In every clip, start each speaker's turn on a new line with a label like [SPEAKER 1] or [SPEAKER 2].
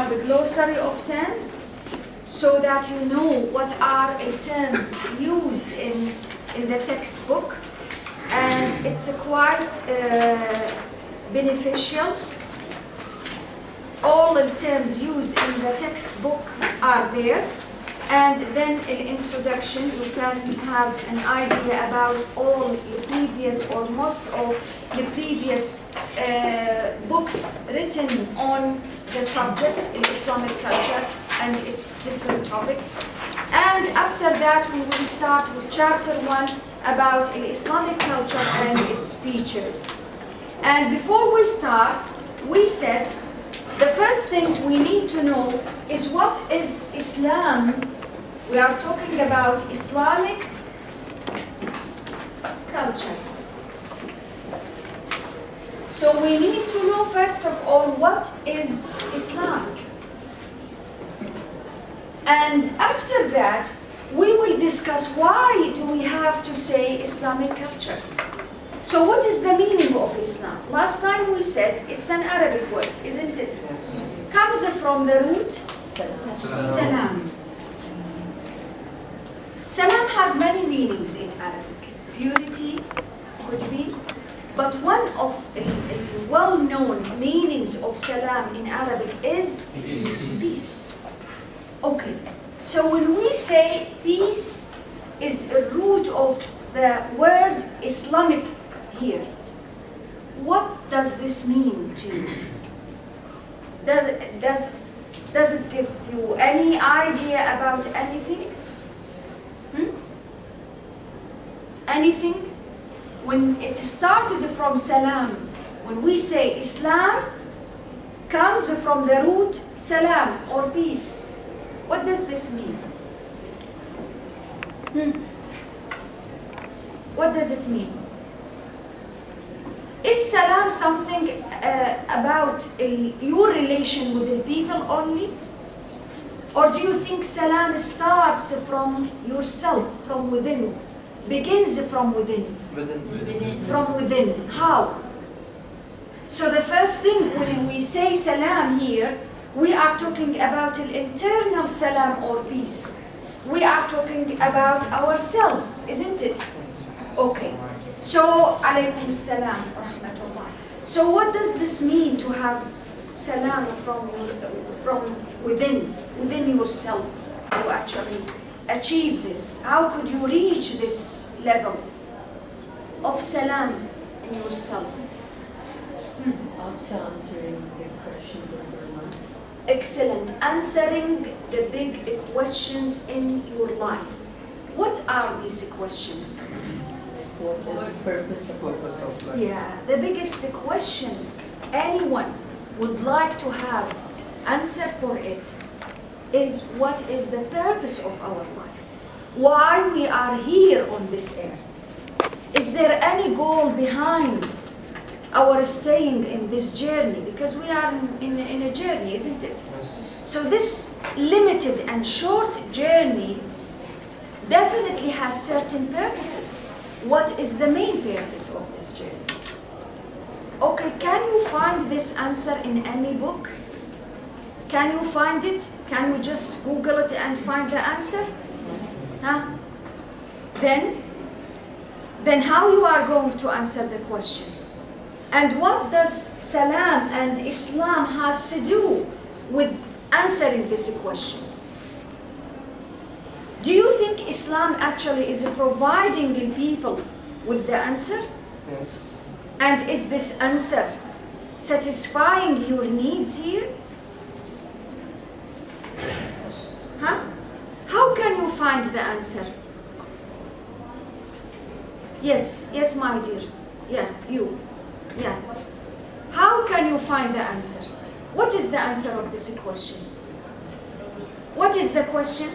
[SPEAKER 1] have a glossary of terms so that you know what are terms used in the textbook, and it's quite beneficial. All the terms used in the textbook are there, and then in introduction you can have an idea about all the previous or most of the previous books written on the subject in Islamic culture and its different topics. And after that we will start with chapter 1 about Islamic culture and its features. And before we start, we said the first thing we need to know is what is Islam. We are talking about Islamic culture. So we need to know first of all what is Islam. And after that, we will discuss why do we have to say Islamic culture. So what is the meaning of Islam? Last time we said it's an Arabic word, isn't it? Comes from the root salam. Salam has many meanings in Arabic. Purity could be, but one of the well-known meanings of salam in Arabic is peace. Okay, so when we say peace is a root of the word Islamic here, what does this mean to you? Does it give you any idea about anything? Anything? When it started from salam, when we say Islam comes from the root salam or peace, what does this mean? What does it mean? Is salam something about your relation with the people only? Or do you think salam starts from yourself, from within, begins from within? From within. How? So the first thing when we say salam here, we are talking about an internal salam or peace. We are talking about ourselves, isn't it? Okay. So, alaykum salam wa rahmatullah. So what does this mean to have salam from within yourself to actually achieve this? How could you reach this level of salam in yourself?
[SPEAKER 2] After answering the questions of your life.
[SPEAKER 1] Excellent. Answering the big questions in your life. What are these questions?
[SPEAKER 2] What is the purpose of life?
[SPEAKER 1] Yeah, the biggest question anyone would like to have answer for it is what is the purpose of our life? Why we are here on this earth? Is there any goal behind our staying in this journey? Because we are in a journey, isn't it?
[SPEAKER 3] Yes.
[SPEAKER 1] So this limited and short journey definitely has certain purposes. What is the main purpose of this journey? Okay, can you find this answer in any book? Can you find it? Can you just Google it and find the answer? Huh? Then how you are going to answer the question? And what does salam and Islam has to do with answering this question? Do you think Islam actually is providing the people with the answer?
[SPEAKER 3] Yes.
[SPEAKER 1] And is this answer satisfying your needs here? Huh? How can you find the answer? Yes, my dear. Yeah, you. Yeah. How can you find the answer? What is the answer of this question? What is the question?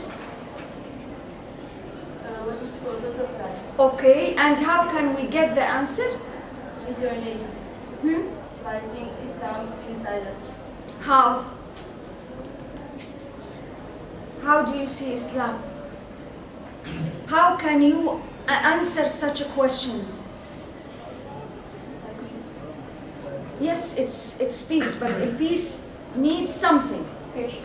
[SPEAKER 4] What is the purpose of life?
[SPEAKER 1] Okay, and how can we get the answer?
[SPEAKER 4] Internally,
[SPEAKER 1] Hmm?
[SPEAKER 4] by seeing Islam inside us.
[SPEAKER 1] How? How do you see Islam? How can you answer such questions?
[SPEAKER 4] Like peace.
[SPEAKER 1] Yes, it's peace, but peace needs something.
[SPEAKER 3] Question.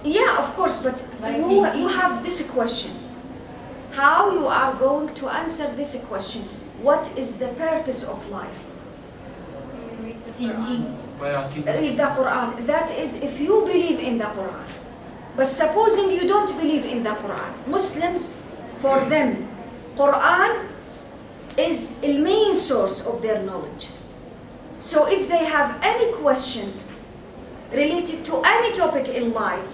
[SPEAKER 1] Yeah, of course, but you have this question. How you are going to answer this question? What is the purpose of life?
[SPEAKER 5] By asking
[SPEAKER 1] Read the Quran. That is if you believe in the Quran. But supposing you don't believe in the Quran, Muslims, for them, Quran is the main source of their knowledge. So if they have any question related to any topic in life,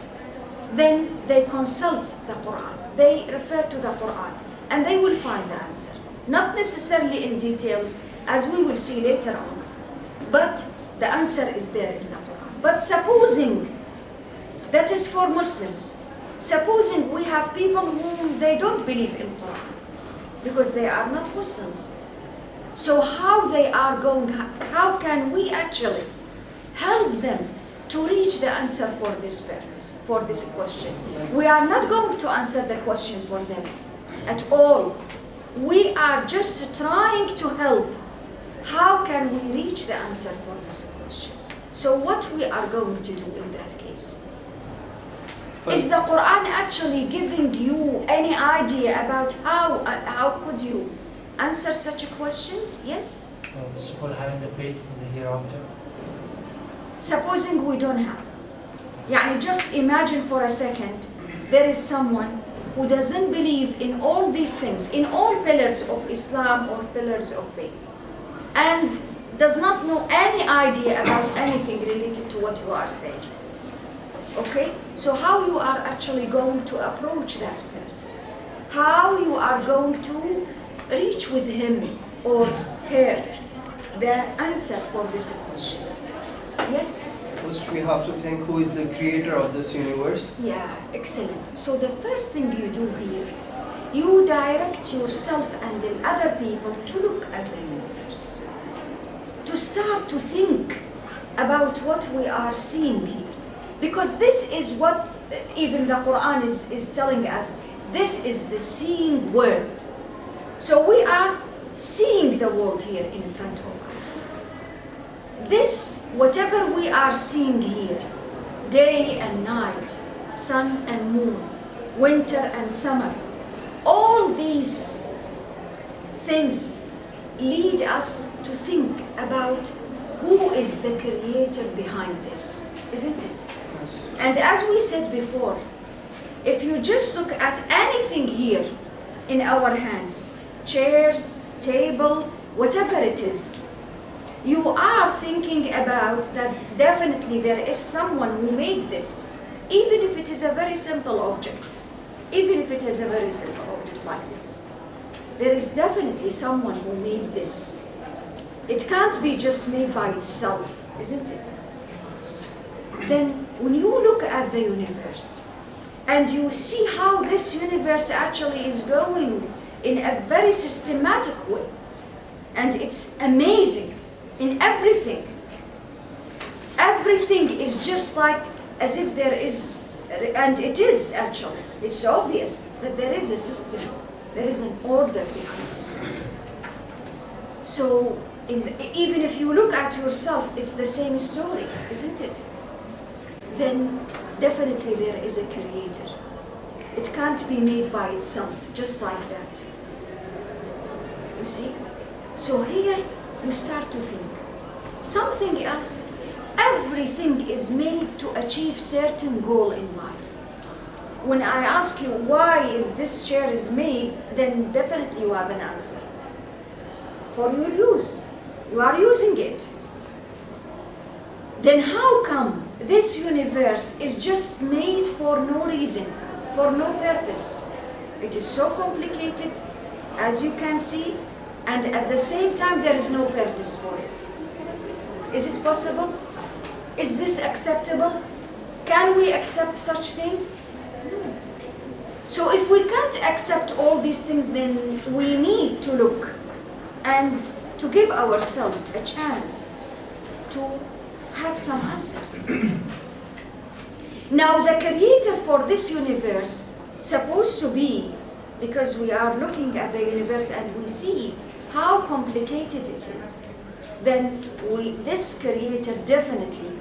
[SPEAKER 1] then they consult the Quran. They refer to the Quran and they will find the answer. Not necessarily in details, as we will see later on, but the answer is there in the Quran. But supposing that is for Muslims, supposing we have people whom they don't believe in Quran because they are not Muslims. So how can we actually help them to reach the answer for this purpose, for this question? We are not going to answer the question for them at all. We are just trying to help. How can we reach the answer for this question? So what we are going to do in that case? Is the Quran actually giving you any idea about how could you answer such questions? Yes?
[SPEAKER 5] First of all, having the faith in the hereafter.
[SPEAKER 1] Supposing we don't have. Yani just imagine for a second, there is someone who doesn't believe in all these things, in all pillars of Islam or pillars of faith, and does not know any idea about anything related to what you are saying. Okay? So how you are actually going to approach that person? How you are going to reach with him or her the answer for this question? Yes?
[SPEAKER 6] First, we have to think who is the creator of this universe.
[SPEAKER 1] Yeah, excellent. So the first thing you do here, you direct yourself and the other people to look at the universe, to start to think about what we are seeing here. Because this is what even the Quran is telling us. This is the seeing world. So we are seeing the world here in front of us. This, whatever we are seeing here, day and night, sun and moon, winter and summer, all these things lead us to think about who is the creator behind this, isn't it? And as we said before, if you just look at anything here in our hands, chairs, table, whatever it is, you are thinking about that definitely there is someone who made this, even if it is a very simple object, even if it is a very simple object like this. There is definitely someone who made this. It can't be just made by itself, isn't it? Then when you look at the universe and you see how this universe actually is going in a very systematic way, and it's amazing in everything. Everything is just like as if there is, and it is actually, it's obvious that there is a system, there is an order behind this. So even if you look at yourself, it's the same story, isn't it? Then definitely there is a creator. It can't be made by itself, just like that. You see? So here you start to think. Something else, everything is made to achieve certain goal in life. When I ask you why is this chair is made, then definitely you have an answer. For your use. You are using it. Then how come this universe is just made for no reason, for no purpose? It is so complicated, as you can see, and at the same time there is no purpose for it. Is it possible? Is this acceptable? Can we accept such thing? No. So if we can't accept all these things, then we need to look and to give ourselves a chance to have some answers. Now the creator for this universe supposed to be, because we are looking at the universe and we see how complicated it is, then this creator definitely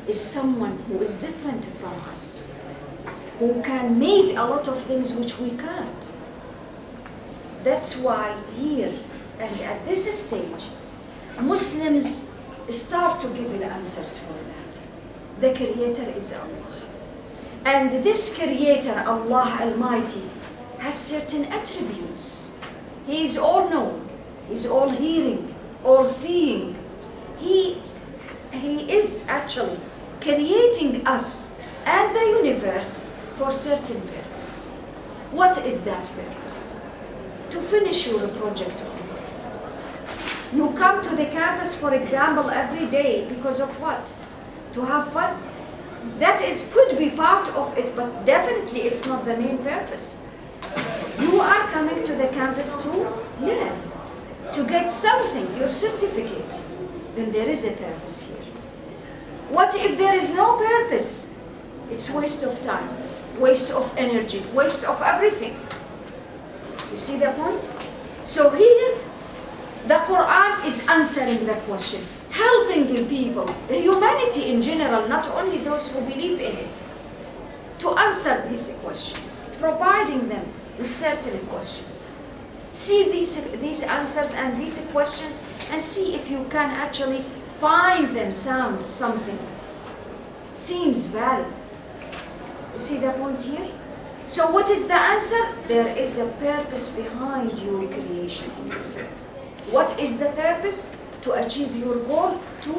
[SPEAKER 1] is someone who is different from us, who can make a lot of things which we can't. That's why here and at this stage, Muslims start to give the answers for that. The Creator is Allah. And this Creator, Allah Almighty, has certain attributes. He is all knowing, He's all hearing, all seeing. He is actually creating us and the universe for certain purpose. What is that purpose? To finish your project on earth. You come to the campus, for example, every day because of what? To have fun. That could be part of it, but definitely it's not the main purpose. You are coming to the campus to learn, to get something, your certificate. Then there is a purpose here. What if there is no purpose? It's waste of time, waste of energy, waste of everything. You see the point? So here, the Quran is answering the question, helping the people, the humanity in general, not only those who believe in it, to answer these questions, providing them with certain questions. See these answers and these questions and see if you can actually find them something seems valid. You see the point here? So what is the answer? There is a purpose behind your creation on this earth. What is the purpose? To achieve your goal, to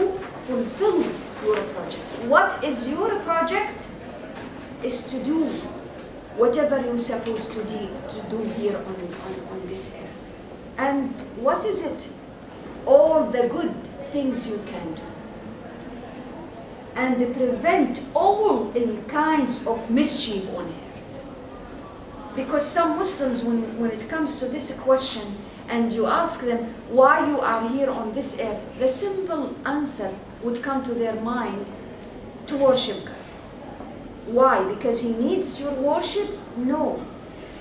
[SPEAKER 1] fulfill your project. What is your project? Is to do whatever you're supposed to do here on this earth. And what is it? All the good things you can do. And prevent all kinds of mischief on earth. Because some Muslims, when it comes to this question, and you ask them why you are here on this earth, the simple answer would come to their mind: to worship God. Why? Because He needs your worship? No.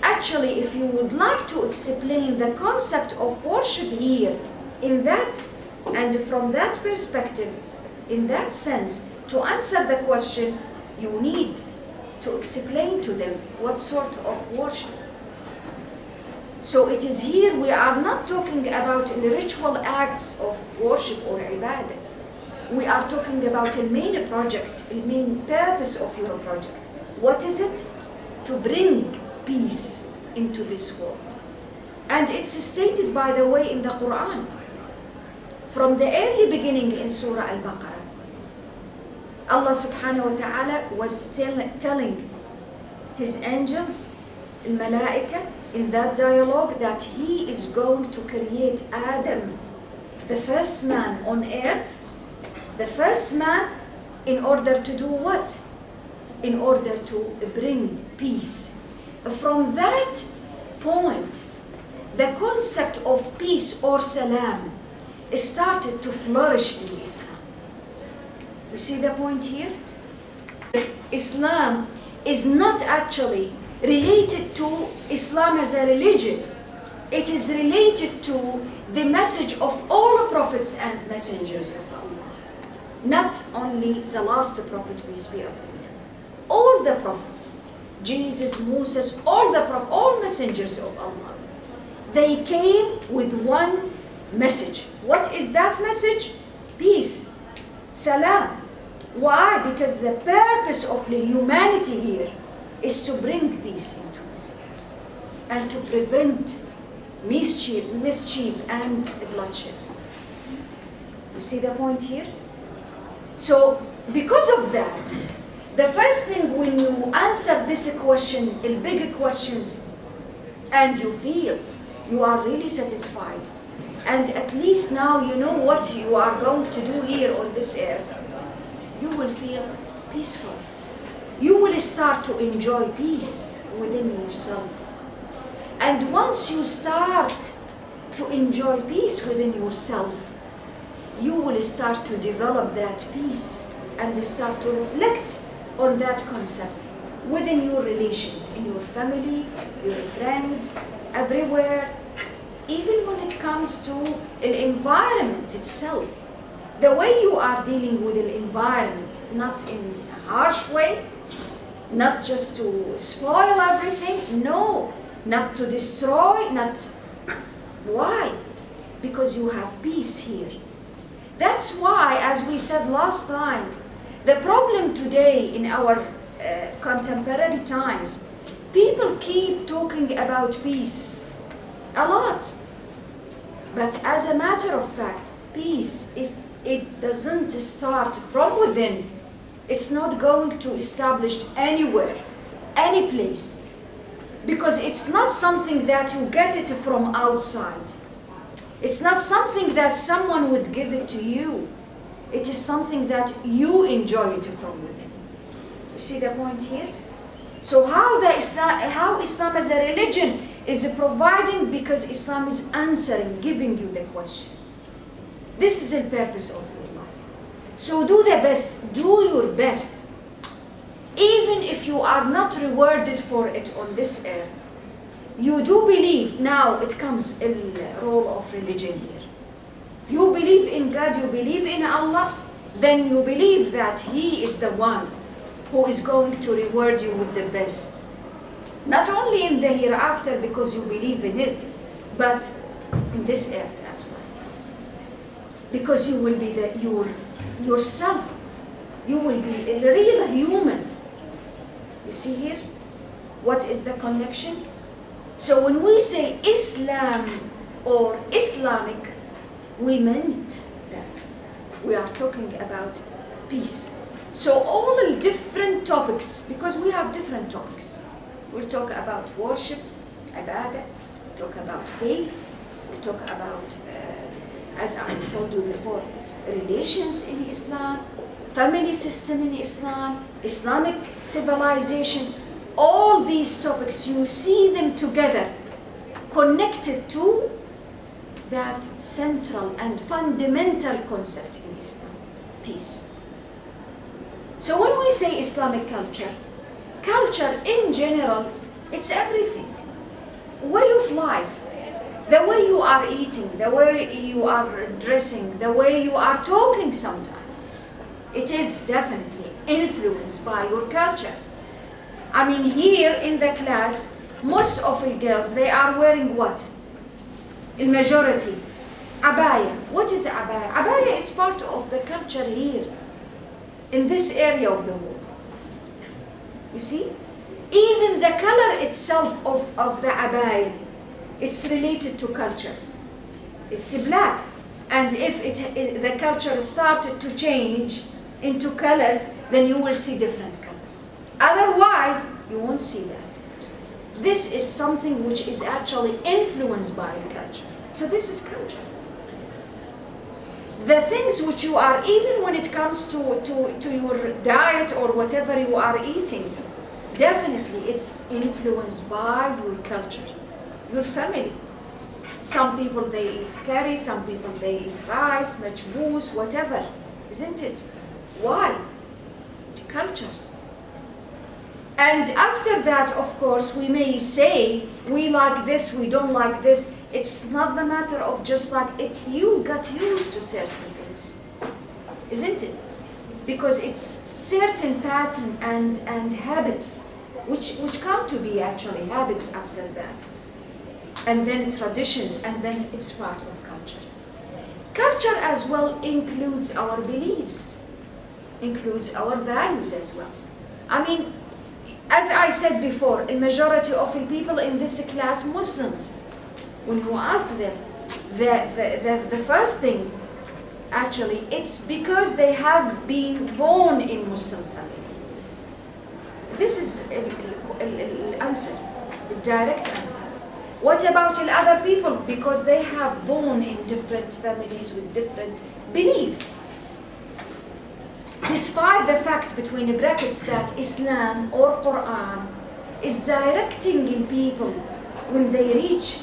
[SPEAKER 1] Actually, if you would like to explain the concept of worship here, in that, and from that perspective, in that sense, to answer the question, you need to explain to them what sort of worship. So it is here, we are not talking about the ritual acts of worship or ibadah. We are talking about the main project, the main purpose of your project. What is it? To bring peace into this world. And it's stated, by the way, in the Quran. From the early beginning in Surah Al-Baqarah, Allah subhanahu wa ta'ala was telling His angels, al-malaika, in that dialogue, that He is going to create Adam, the first man on earth, the first man, in order to do what? In order to bring peace. From that point, the concept of peace or salam started to flourish in Islam. You see the point here? Islam is not actually related to Islam as a religion. It is related to the message of all prophets and messengers of Allah. Not only the last prophet, peace be upon him. All the prophets, Jesus, Moses, all messengers of Allah, they came with one message. What is that message? Peace, salam. Why? Because the purpose of the humanity here is to bring peace into this earth and to prevent mischief and bloodshed. You see the point here? So, because of that, the first thing when you answer this question, the big questions, and you feel you are really satisfied, and at least now you know what you are going to do here on this earth, you will feel peaceful. You will start to enjoy peace within yourself. And once you start to enjoy peace within yourself, you will start to develop that peace and start to reflect on that concept within your relation, in your family, your friends, everywhere, even when it comes to an environment itself. The way you are dealing with the environment, not in a harsh way, not just to spoil everything, no, not to destroy, not. Why? Because you have peace here. That's why, as we said last time, the problem today in our contemporary times, people keep talking about peace a lot. But as a matter of fact, peace, if it doesn't start from within, it's not going to establish anywhere, any place. Because it's not something that you get it from outside. It's not something that someone would give it to you. It is something that you enjoy it from within. You see the point here? So how Islam as a religion is providing, because Islam is answering, giving you the questions. This is the purpose of your life. So do the best, do your best. Even if you are not rewarded for it on this earth, you do believe, now it comes a role of religion here. You believe in God, you believe in Allah, then you believe that He is the one who is going to reward you with the best. Not only in the hereafter because you believe in it, but in this earth as well. Because you will be yourself. You will be a real human. You see here? What is the connection? So when we say Islam or Islamic, we meant that. We are talking about peace. So all the different topics, because we have different topics. We'll talk about worship, ibadah, talk about faith, we'll talk about, as I told you before, relations in Islam, family system in Islam, Islamic civilization. All these topics, you see them together, connected to that central and fundamental concept in Islam, peace. So when we say Islamic culture, culture in general, it's everything. Way of life, the way you are eating, the way you are dressing, the way you are talking sometimes. It is definitely influenced by your culture. I mean, here in the class, most of the girls, they are wearing what? In majority, abaya. What is abaya? Abaya is part of the culture here, in this area of the world. You see? Even the color itself of the abaya, it's related to culture. It's black. And if the culture started to change into colors, then you will see different colors. Otherwise, you won't see that. This is something which is actually influenced by the culture. So this is culture. The things which you are, even when it comes to your diet or whatever you are eating, definitely it's influenced by your culture, your family. Some people, they eat curry, some people, they eat rice, majboos, whatever, isn't it? Why? Culture. And after that, of course, we may say, we like this, we don't like this. It's not the matter of just like it, you got used to certain things, isn't it? Because it's certain pattern and habits, which come to be actually habits after that. And then traditions, and then it's part of culture. Culture as well includes our beliefs, includes our values as well. I mean, as I said before, a majority of the people in this class, Muslims, when you ask them, the first thing, actually, it's because they have been born in Muslim families. This is an answer, a direct answer. What about the other people? Because they have born in different families with different beliefs. Despite the fact, between the brackets, that Islam or Quran is directing in people when they reach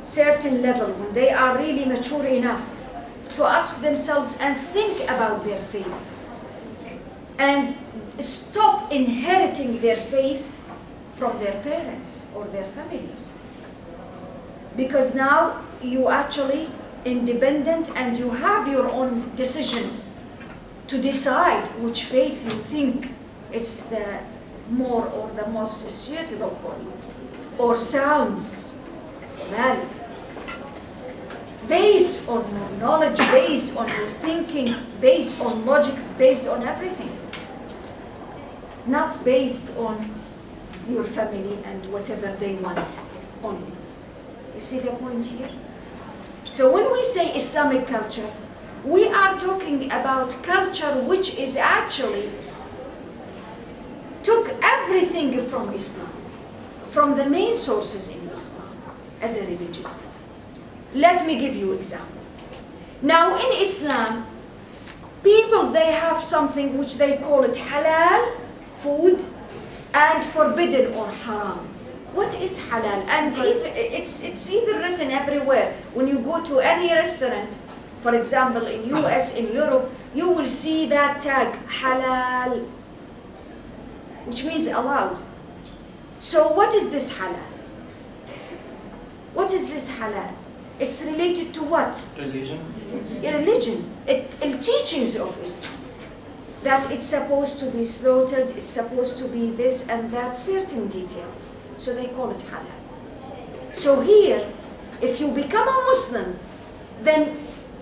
[SPEAKER 1] certain level, when they are really mature enough to ask themselves and think about their faith and stop inheriting their faith from their parents or their families. Because now you actually independent and you have your own decision to decide which faith you think is the more or the most suitable for you or sounds valid. Based on your knowledge, based on your thinking, based on logic, based on everything. Not based on your family and whatever they want only. You see the point here? So when we say Islamic culture, we are talking about culture which is actually took everything from Islam, from the main sources in Islam as a religion. Let me give you an example. Now in Islam, people, they have something which they call it halal food and forbidden or haram. What is halal? And it's even written everywhere. When you go to any restaurant, for example, in US, in Europe, you will see that tag, halal, which means allowed. So what is this halal? What is this halal? It's related to what?
[SPEAKER 5] Religion.
[SPEAKER 1] Religion. The teachings of Islam. That it's supposed to be slaughtered, it's supposed to be this and that, certain details. So they call it halal. So here, if you become a Muslim, then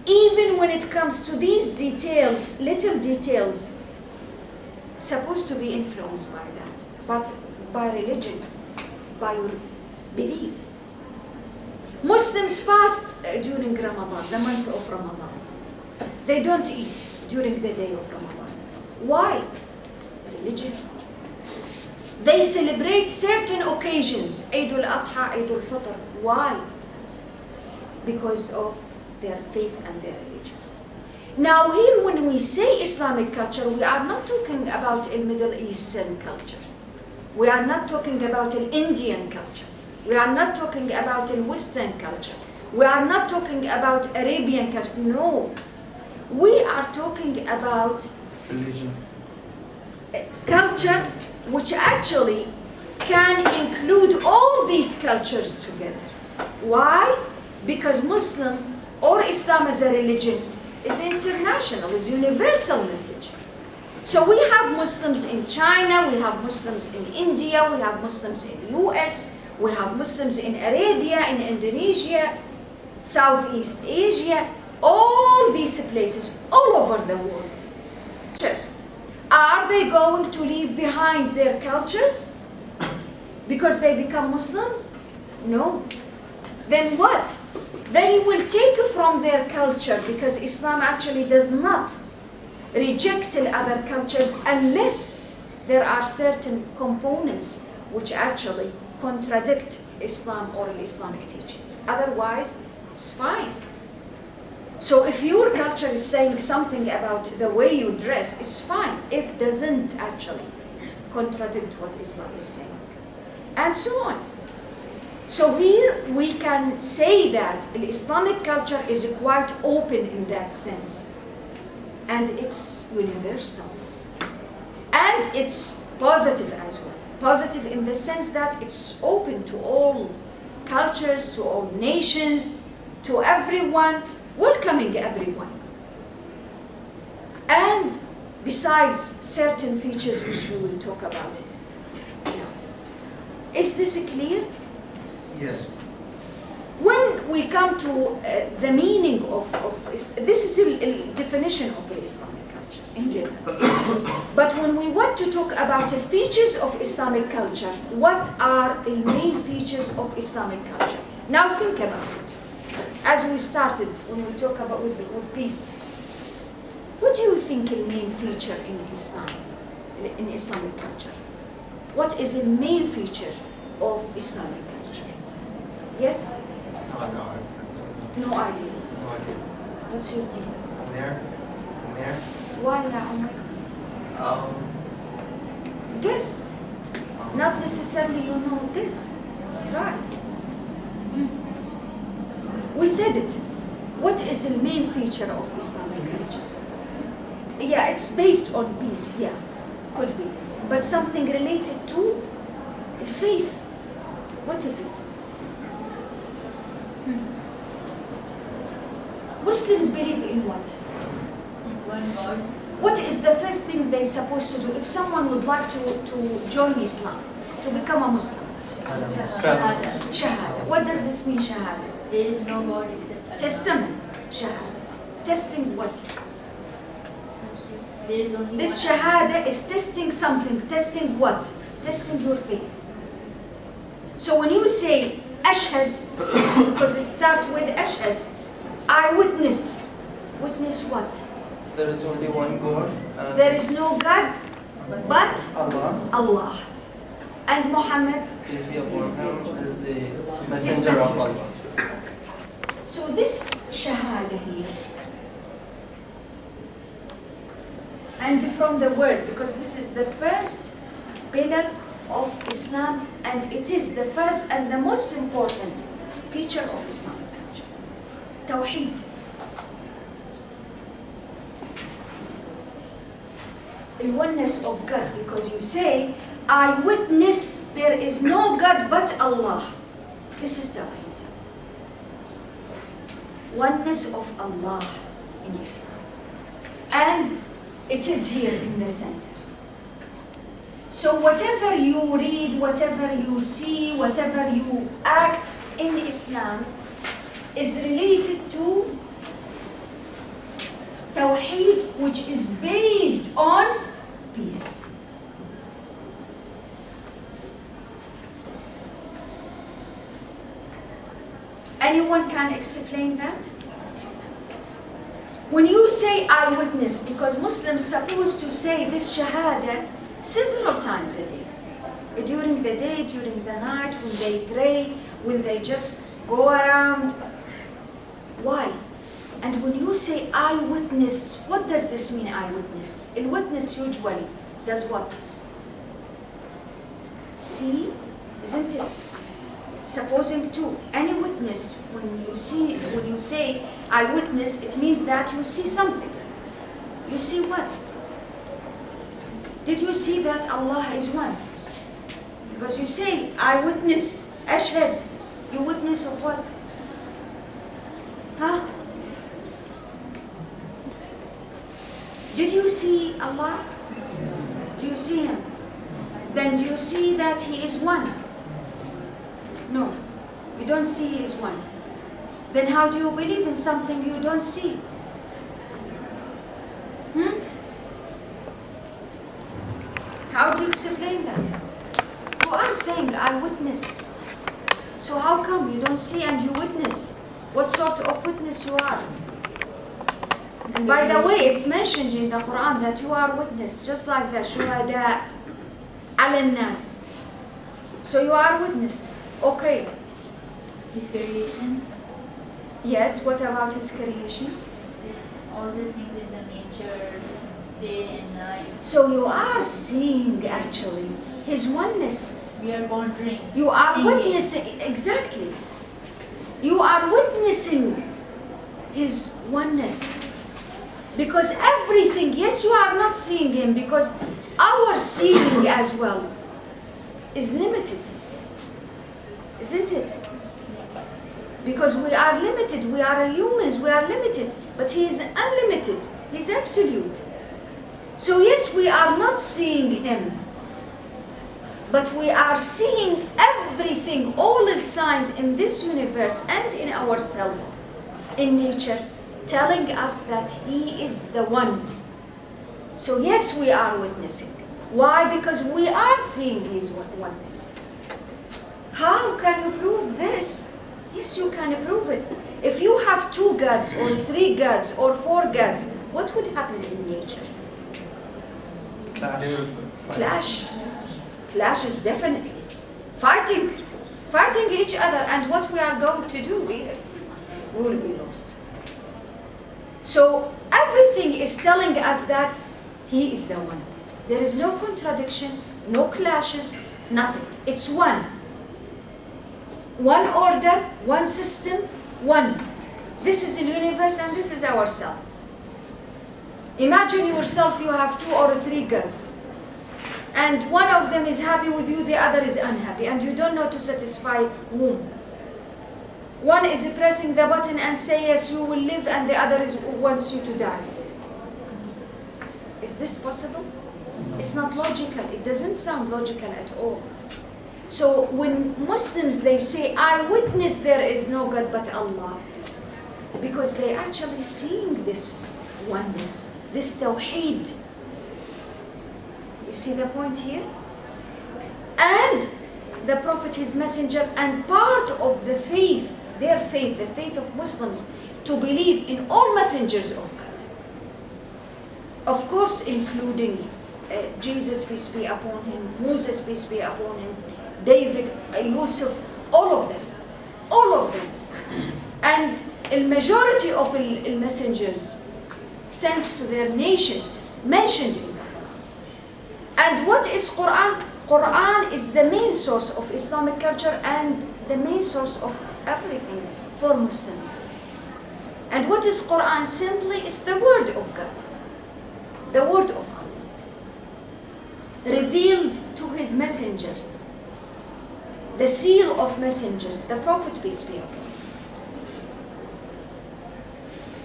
[SPEAKER 1] even when it comes to these details, little details, supposed to be influenced by that, but by religion, by your belief. Muslims fast during Ramadan, the month of Ramadan. They don't eat during the day of Ramadan. Why? Religion. They celebrate certain occasions, Eid al-Adha, Eid al-Fitr. Why? Because of their faith and their religion. Now here when we say Islamic culture, we are not talking about a Middle Eastern culture. We are not talking about an Indian culture. We are not talking about a Western culture. We are not talking about Arabian culture. No. We are talking about
[SPEAKER 5] Religion.
[SPEAKER 1] culture which actually can include all these cultures together. Why? Because Muslim or Islam as a religion is international, is universal message. So we have Muslims in China, we have Muslims in India, we have Muslims in US, we have Muslims in Arabia, in Indonesia, Southeast Asia, all these places, all over the world. Are they going to leave behind their cultures because they become Muslims? No. Then what? They will take from their culture, because Islam actually does not reject other cultures unless there are certain components which actually contradict Islam or Islamic teachings. Otherwise, it's fine. So if your culture is saying something about the way you dress, it's fine if doesn't actually contradict what Islam is saying. And so on. So here we can say that the Islamic culture is quite open in that sense. And it's universal. And it's positive as well. Positive in the sense that it's open to all cultures, to all nations, to everyone, welcoming everyone. And besides certain features which we will talk about it. Is this clear?
[SPEAKER 6] Yes.
[SPEAKER 1] When we come to the meaning of this is a definition of Islamic culture in general. But when we want to talk about the features of Islamic culture, what are the main features of Islamic culture? Now think about it. As we started, when we talk about with peace, what do you think the main feature in Islam, in Islamic culture? What is the main feature of Islamic culture? Yes?
[SPEAKER 6] No,
[SPEAKER 1] No idea.
[SPEAKER 6] no idea.
[SPEAKER 1] What's your opinion?
[SPEAKER 6] Where?
[SPEAKER 1] Why, ya Umar? Guess. Not necessarily you know this. Try. We said it. What is the main feature of Islamic culture? Yeah, it's based on peace, yeah. Could be. But something related to faith. What is it? Muslims believe in what?
[SPEAKER 2] One God.
[SPEAKER 1] What is the first thing they're supposed to do if someone would like to join Islam, to become a Muslim?
[SPEAKER 2] Shahada.
[SPEAKER 1] Shahada. What does this mean, Shahada?
[SPEAKER 2] There is no God except Allah.
[SPEAKER 1] Testament. Shahada. Testing what?
[SPEAKER 2] There is only
[SPEAKER 1] This
[SPEAKER 2] one.
[SPEAKER 1] Shahada is testing something. Testing what? Testing your faith. So when you say Ashhad, because it starts with Ashhad, I witness. Witness what?
[SPEAKER 6] There is only one God. And
[SPEAKER 1] There is no God but
[SPEAKER 6] Allah
[SPEAKER 1] Allah. And Muhammad.
[SPEAKER 6] peace be upon him, is the
[SPEAKER 1] His
[SPEAKER 6] messenger of
[SPEAKER 1] messenger.
[SPEAKER 6] Allah.
[SPEAKER 1] So this Shahada here, and from the word, because this is the first pillar of Islam, and it is the first and the most important feature of Islamic culture. Tawheed. The oneness of God, because you say, I witness there is no God but Allah. This is Tawheed. Oneness of Allah in Islam. And it is here in the center. So whatever you read, whatever you see, whatever you act in Islam is related to Tawheed, which is based on peace. Anyone can explain that? When you say I witness, because Muslims supposed to say this Shahada several times a day. During the day, during the night, when they pray, when they just go around. Why? And when you say I witness, what does this mean, I witness? A witness usually does what? See, isn't it? Supposing to any witness, when you say I witness, it means that you see something. You see what? Did you see that Allah is one? Because you say I witness, Ashhad. You witness of what? Huh? Did you see Allah? Do you see Him? Then do you see that He is one? No, you don't see He is one. Then how do you believe in something you don't see? How do you explain that? You are saying, I witness. So how come you don't see and you witness? What sort of witness you are? And by the way, it's mentioned in the Quran that you are witness, just like the shuhada al-nas. So you are witness. Okay.
[SPEAKER 2] His creations,
[SPEAKER 1] Yes, what about His creation?
[SPEAKER 2] all the things in the nature, day and night.
[SPEAKER 1] So you are seeing actually His oneness.
[SPEAKER 2] We are pondering.
[SPEAKER 1] You are
[SPEAKER 2] in Him.
[SPEAKER 1] witnessing, exactly. You are witnessing His oneness. Because everything, yes, you are not seeing Him, because our seeing as well is limited. Isn't it? Because we are limited, we are humans, we are limited. But He is unlimited, He is absolute. So yes, we are not seeing Him, but we are seeing everything, all the signs in this universe and in ourselves, in nature, telling us that He is the one. So yes, we are witnessing. Why? Because we are seeing His oneness. How can you prove this? Yes, you can prove it. If you have 2 gods or 3 gods or 4 gods, what would happen in nature? Clash. Clash is definitely fighting each other, and what we are going to do here, we will be lost. So everything is telling us that He is the one. There is no contradiction, no clashes, nothing. It's one. One order, one system, one. This is the universe and this is ourself. Imagine yourself, you have 2 or 3 girls. And one of them is happy with you, the other is unhappy. And you don't know to satisfy whom. One is pressing the button and say yes, you will live, and the other is wants you to die. Is this possible? It's not logical. It doesn't sound logical at all. So when Muslims, they say, I witness there is no God but Allah, because they actually seeing this oneness, this tawheed. You see the point here? And the Prophet, his messenger, and part of the faith, their faith, the faith of Muslims, to believe in all messengers of God. Of course, including Jesus, peace be upon him, Moses, peace be upon him, David, Yusuf, all of them. And the majority of the messengers sent to their nations mentioned in that. And what is Quran? Quran is the main source of Islamic culture and the main source of everything for Muslims. And what is Quran? Simply, it's the word of God, the word of Allah, revealed to his messenger, the seal of messengers, the Prophet, peace be upon him.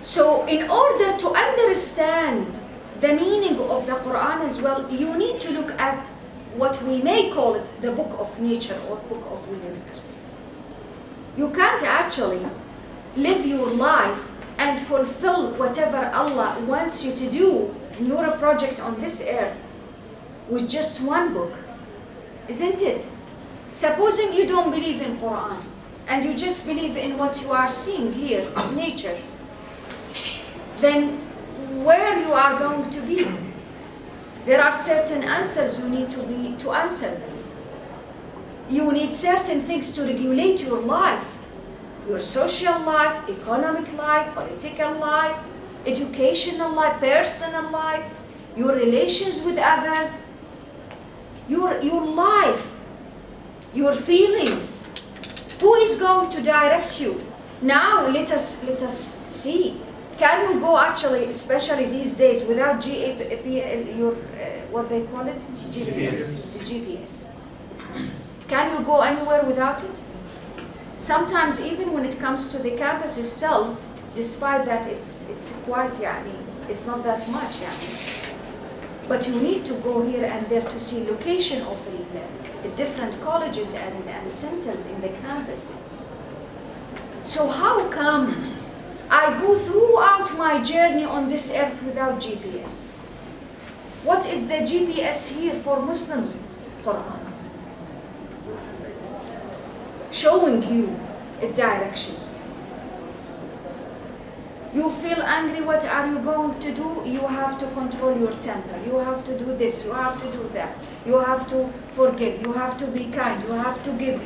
[SPEAKER 1] So in order to understand the meaning of the Quran as well, you need to look at what we may call it the book of nature or book of universe. You can't actually live your life and fulfill whatever Allah wants you to do in your project on this earth with just one book, isn't it? Supposing you don't believe in Quran and you just believe in what you are seeing here, nature, then where you are going to be? There are certain answers you need to answer them. You need certain things to regulate your life, your social life, economic life, political life, educational life, personal life, your relations with others, your life, your feelings. Who is going to direct you? Now let us see. Can you go actually, especially these days, without what they call it? GPS. GPS. Can you go anywhere without it? Sometimes even when it comes to the campus itself, despite that it's quite, it's not that much, but you need to go here and there to see location of the different colleges and centers in the campus. So how come I go throughout my journey on this earth without GPS? What is the GPS here for Muslims? Quran. Showing you a direction. You feel angry, what are you going to do? You have to control your temper. You have to do this, you have to do that. You have to forgive, you have to be kind, you have to give,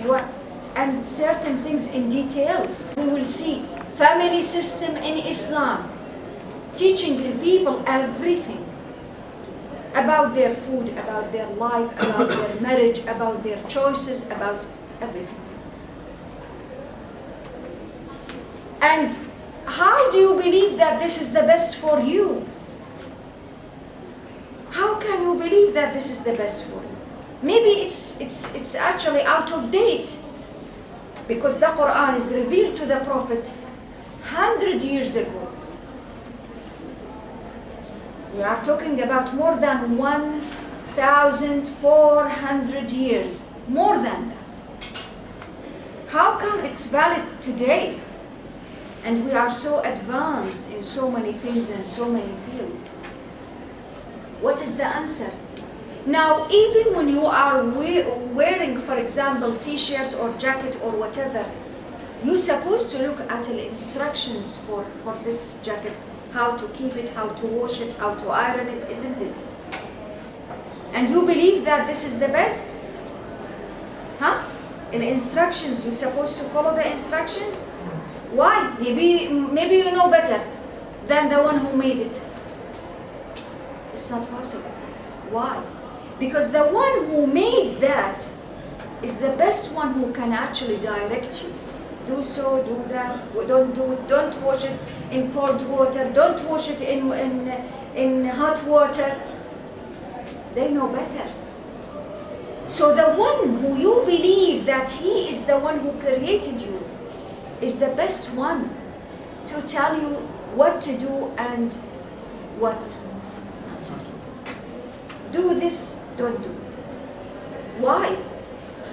[SPEAKER 1] and certain things in details. We will see family system in Islam, teaching the people everything about their food, about their life, about their marriage, about their choices, about everything. And how do you believe that this is the best for you? How can you believe that this is the best for you? Maybe it's actually out of date, because the Quran is revealed to the Prophet 100 years ago. We are talking about more than 1,400 years, more than that. How come it's valid today? And we are so advanced in so many things and so many fields. What is the answer? Now, even when you are wearing, for example, t-shirt or jacket or whatever, you're supposed to look at the instructions for this jacket, how to keep it, how to wash it, how to iron it, isn't it? And you believe that this is the best? Huh? In instructions, you're supposed to follow the instructions? Why? Maybe you know better than the one who made it. It's not possible. Why? Because the one who made that is the best one who can actually direct you. Do so, do that, don't do it, don't wash it in cold water, don't wash it in hot water. They know better. So the one who you believe that he is the one who created you, is the best one to tell you what to do and what not to do. Do this, don't do it. Why?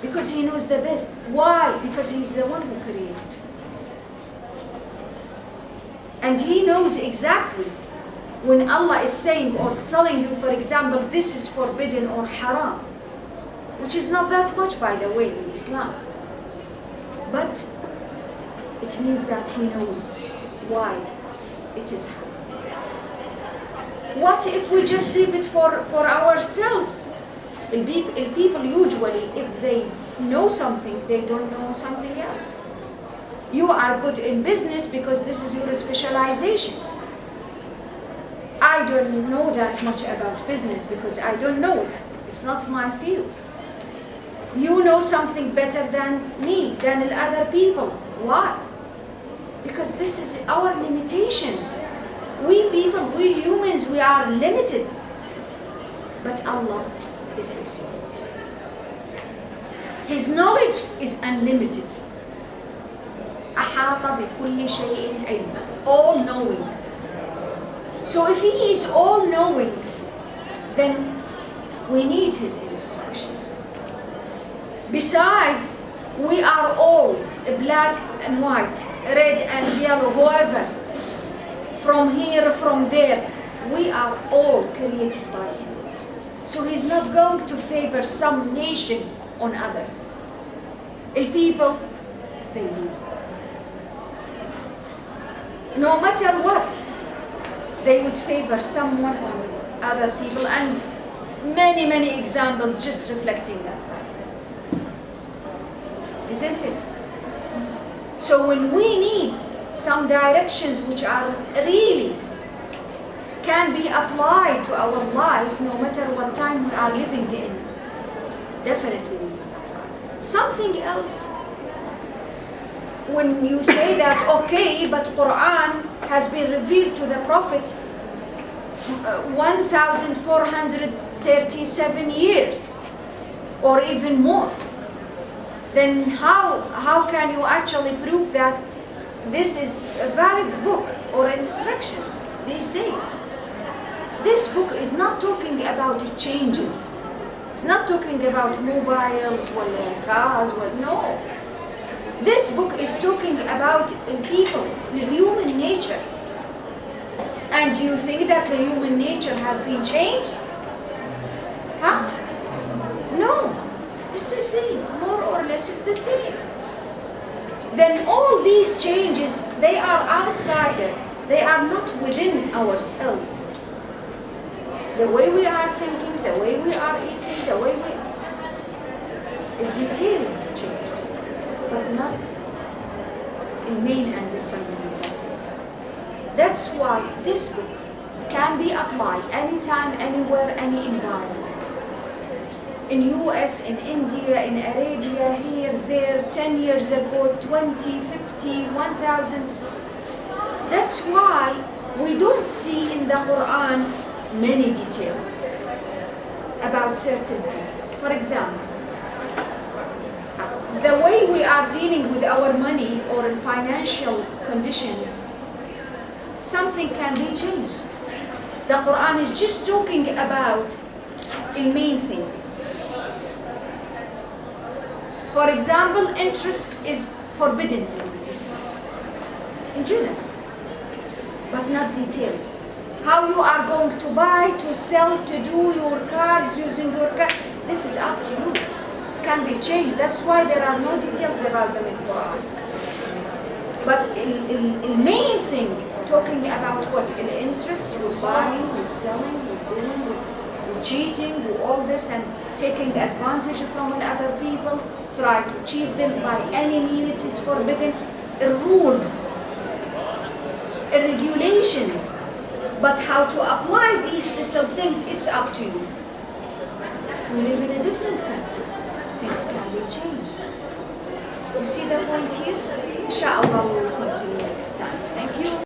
[SPEAKER 1] Because he knows the best. Why? Because he's the one who created. And he knows exactly when Allah is saying or telling you, for example, this is forbidden or haram, which is not that much, by the way, in Islam. But it means that he knows why it is haram. What if we just leave it for ourselves? People usually, if they know something, they don't know something else. You are good in business because this is your specialization. I don't know that much about business because I don't know it. It's not my field. You know something better than me, than other people. Why? Because this is our limitations. We people, we humans, we are limited. But Allah is absolute. His knowledge is unlimited. أحاط بكل شيء علما. All knowing. So if he is all knowing, then we need his instructions. Besides, we are all black and white, red and yellow, whoever, from here, from there, we are all created by him. So he's not going to favor some nation on others. People, they do. No matter what, they would favor someone on other people, and many examples just reflecting that fact. Isn't it? So when we need some directions which are really can be applied to our life, no matter what time we are living in, definitely we can apply. Something else, when you say that, okay, but Quran has been revealed to the Prophet 1437 years or even more, then how can you actually prove that this is a valid book or instructions these days? This book is not talking about changes. It's not talking about mobiles or cars, no. This book is talking about people, the human nature. And do you think that the human nature has been changed? Huh? No. It's the same. More or less it's the same. Then all these changes, they are outside. They are not within ourselves. The way we are thinking, the way we are eating, the way the details change, but not in main and the fundamental things. That's why this book can be applied anytime, anywhere, any environment. In US, in India, in Arabia, here, there, 10 years ago, 20, 50, 1,000. That's why we don't see in the Quran many details about certain things. For example, the way we are dealing with our money or in financial conditions, something can be changed. The Quran is just talking about the main thing. For example, interest is forbidden in Islam, in general, but not details. How you are going to buy, to sell, to do your cards using your card, this is up to you. It can be changed. That's why there are no details about them in Quran. But the main thing, talking about what? In interest, you're buying, you're selling, you're doing, you're cheating, you're all this, and taking advantage from other people, try to cheat them by any means, it is forbidden. Rules, regulations. But how to apply these little things is up to you. We live in a different countries. Things can be changed. You see the point here? Inshallah, we will continue next time. Thank you.